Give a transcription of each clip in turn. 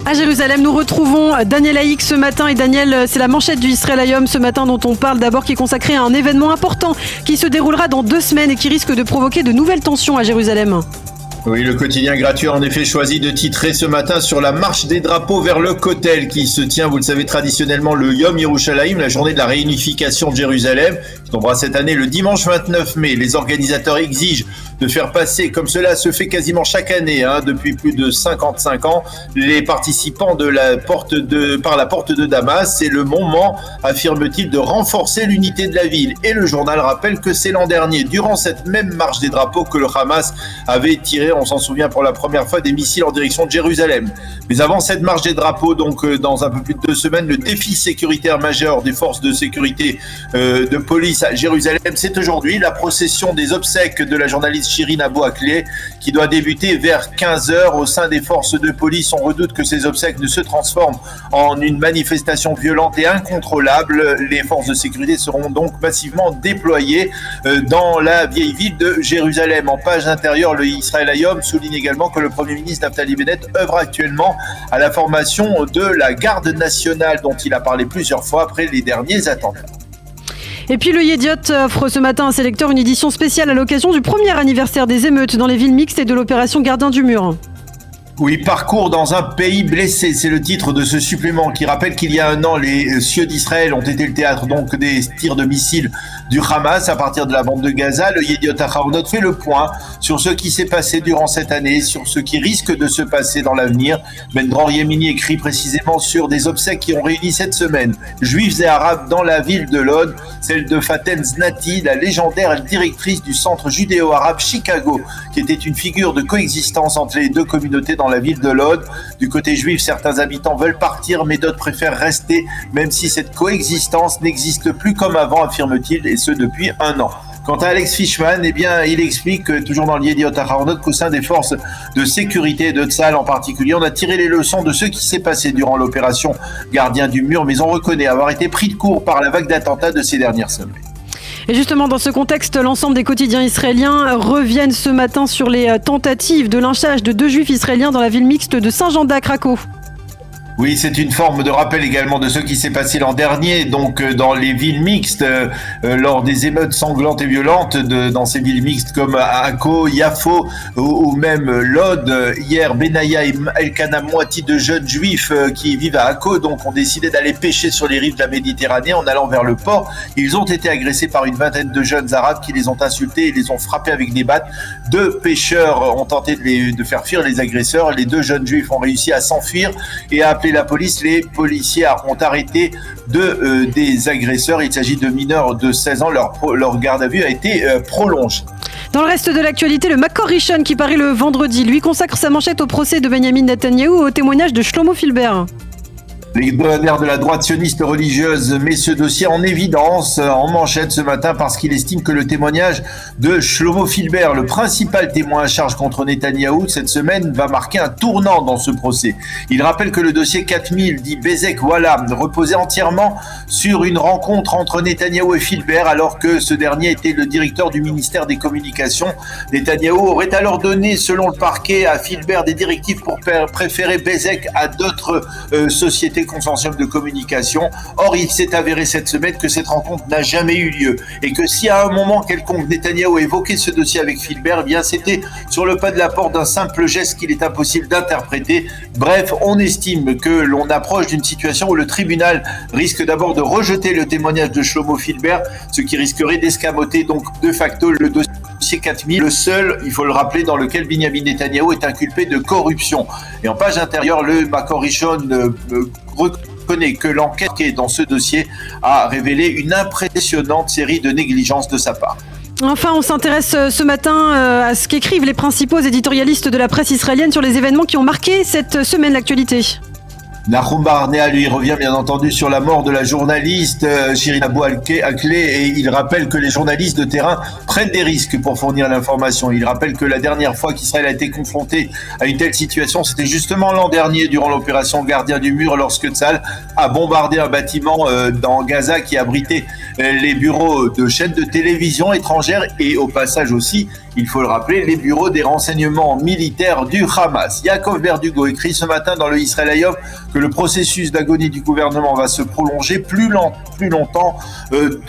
À Jérusalem, nous retrouvons Daniel Haïk ce matin. Et Daniel, c'est la manchette du Israël Hayom ce matin dont on parle d'abord, qui est consacrée à un événement important qui se déroulera dans 2 semaines et qui risque de provoquer de nouvelles tensions à Jérusalem. Oui, le quotidien gratuit a en effet choisi de titrer ce matin sur la marche des drapeaux vers le Kotel qui se tient, vous le savez, traditionnellement le Yom Yerushalayim, la journée de la réunification de Jérusalem, qui tombera cette année le dimanche 29 mai. Les organisateurs exigent de faire passer, comme cela se fait quasiment chaque année, depuis plus de 55 ans, les participants par la porte de Damas. C'est le moment, affirme-t-il, de renforcer l'unité de la ville. Et le journal rappelle que c'est l'an dernier, durant cette même marche des drapeaux, que le Hamas avait tiré, on s'en souvient, pour la première fois des missiles en direction de Jérusalem. Mais avant cette marche des drapeaux, donc dans un peu plus de 2 semaines, le défi sécuritaire majeur des forces de sécurité de police à Jérusalem, c'est aujourd'hui la procession des obsèques de la journaliste Shirin Abu Akleh qui doit débuter vers 15h au sein des forces de police. On redoute que ces obsèques ne se transforment en une manifestation violente et incontrôlable. Les forces de sécurité seront donc massivement déployées dans la vieille ville de Jérusalem. En page intérieure, le Israël Hayom souligne également que le Premier ministre Naftali Bennett œuvre actuellement à la formation de la garde nationale dont il a parlé plusieurs fois après les derniers attentats. Et puis le Yediot offre ce matin à ses lecteurs une édition spéciale à l'occasion du premier anniversaire des émeutes dans les villes mixtes et de l'opération Gardien du Mur. Oui, parcours dans un pays blessé, c'est le titre de ce supplément qui rappelle qu'il y a 1 an, les cieux d'Israël ont été le théâtre donc des tirs de missiles du Hamas à partir de la bande de Gaza. Le Yediot Ahronoth fait le point sur ce qui s'est passé durant cette année, sur ce qui risque de se passer dans l'avenir. Ben Dror Yemini écrit précisément sur des obsèques qui ont réuni cette semaine juifs et arabes dans la ville de Lod, celle de Faten Znati, la légendaire directrice du centre judéo-arabe Chicago, qui était une figure de coexistence entre les 2 communautés dans la ville de Lod. Du côté juif, certains habitants veulent partir, mais d'autres préfèrent rester, même si cette coexistence n'existe plus comme avant, affirme-t-il, et ce depuis 1 an. Quant à Alex Fishman, il explique, toujours dans l'Yediot Ahronoth, qu'au sein des forces de sécurité de Tsahal en particulier, on a tiré les leçons de ce qui s'est passé durant l'opération Gardien du Mur, mais on reconnaît avoir été pris de court par la vague d'attentats de ces dernières semaines. Et justement, dans ce contexte, l'ensemble des quotidiens israéliens reviennent ce matin sur les tentatives de lynchage de 2 juifs israéliens dans la ville mixte de Saint-Jean-d'Acre à Caux. Oui, c'est une forme de rappel également de ce qui s'est passé l'an dernier, donc dans les villes mixtes, lors des émeutes sanglantes et violentes dans ces villes mixtes comme Akko, Yafo ou même Lod. Hier, Benaya et Elkana, moitié de jeunes juifs qui vivent à Akko, donc ont décidé d'aller pêcher sur les rives de la Méditerranée en allant vers le port. Ils ont été agressés par une vingtaine de jeunes arabes qui les ont insultés et les ont frappés avec des battes. 2 pêcheurs ont tenté de faire fuir les agresseurs. Les 2 jeunes juifs ont réussi à s'enfuir et à appeler la police. Les policiers ont arrêté des agresseurs. Il s'agit de mineurs de 16 ans. Leur garde à vue a été prolongée. Dans le reste de l'actualité, le Makor Rishon qui paraît le vendredi, lui consacre sa manchette au procès de Benjamin Netanyahou au témoignage de Shlomo Filber. L'hebdomadaire de la droite sioniste religieuse met ce dossier en évidence en manchette ce matin parce qu'il estime que le témoignage de Shlomo Filber, le principal témoin à charge contre Netanyahou cette semaine, va marquer un tournant dans ce procès. Il rappelle que le dossier 4000 dit Bezek Walla reposait entièrement sur une rencontre entre Netanyahou et Filber alors que ce dernier était le directeur du ministère des Communications. Netanyahou aurait alors donné, selon le parquet, à Filber des directives pour préférer Bezek à d'autres sociétés consortium de communication. Or, il s'est avéré cette semaine que cette rencontre n'a jamais eu lieu et que si à un moment quelconque Netanyahou évoquait ce dossier avec Filber, eh bien c'était sur le pas de la porte d'un simple geste qu'il est impossible d'interpréter. Bref, on estime que l'on approche d'une situation où le tribunal risque d'abord de rejeter le témoignage de Shlomo Filber, ce qui risquerait d'escamoter donc de facto le dossier 4000, le seul, il faut le rappeler, dans lequel Benjamin Netanyahou est inculpé de corruption. Et en page intérieure, le Makor Rishon reconnaît que l'enquête qui est dans ce dossier a révélé une impressionnante série de négligences de sa part. Enfin, on s'intéresse ce matin à ce qu'écrivent les principaux éditorialistes de la presse israélienne sur les événements qui ont marqué cette semaine l'actualité. Nahum Barnea, lui, revient bien entendu sur la mort de la journaliste Shirin Abu Akleh et il rappelle que les journalistes de terrain prennent des risques pour fournir l'information. Il rappelle que la dernière fois qu'Israël a été confronté à une telle situation, c'était justement l'an dernier durant l'opération Gardien du Mur lorsque Tsahal a bombardé un bâtiment dans Gaza qui abritait les bureaux de chaînes de télévision étrangères et au passage aussi, il faut le rappeler, les bureaux des renseignements militaires du Hamas. Yaakov Berdugo écrit ce matin dans le Israël Hayom que le processus d'agonie du gouvernement va se prolonger plus longtemps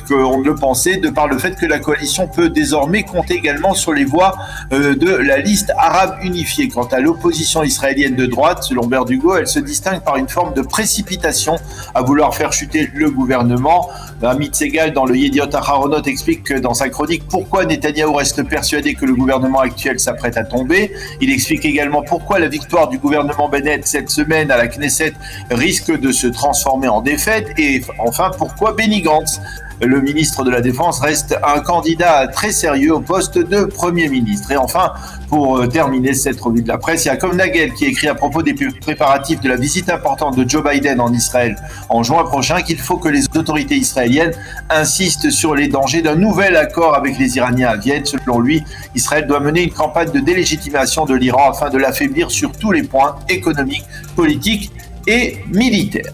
qu'on ne le pensait, de par le fait que la coalition peut désormais compter également sur les voix de la liste arabe unifiée. Quant à l'opposition israélienne de droite, selon Berdugo, elle se distingue par une forme de précipitation à vouloir faire chuter le gouvernement. Amit Segal, dans le Yediot Aharonot, explique que dans sa chronique pourquoi Netanyahou reste persuadé que le gouvernement actuel s'apprête à tomber. Il explique également pourquoi la victoire du gouvernement Bennett cette semaine à la Knesset risque de se transformer en défaite. Et enfin, pourquoi Benny Gantz, le ministre de la Défense, reste un candidat très sérieux au poste de Premier ministre. Et enfin, pour terminer cette revue de la presse, il y a Yaakov Nagel qui écrit à propos des préparatifs de la visite importante de Joe Biden en Israël en juin prochain qu'il faut que les autorités israéliennes insistent sur les dangers d'un nouvel accord avec les Iraniens à Vienne. Selon lui, Israël doit mener une campagne de délégitimation de l'Iran afin de l'affaiblir sur tous les points économiques, politiques et militaires.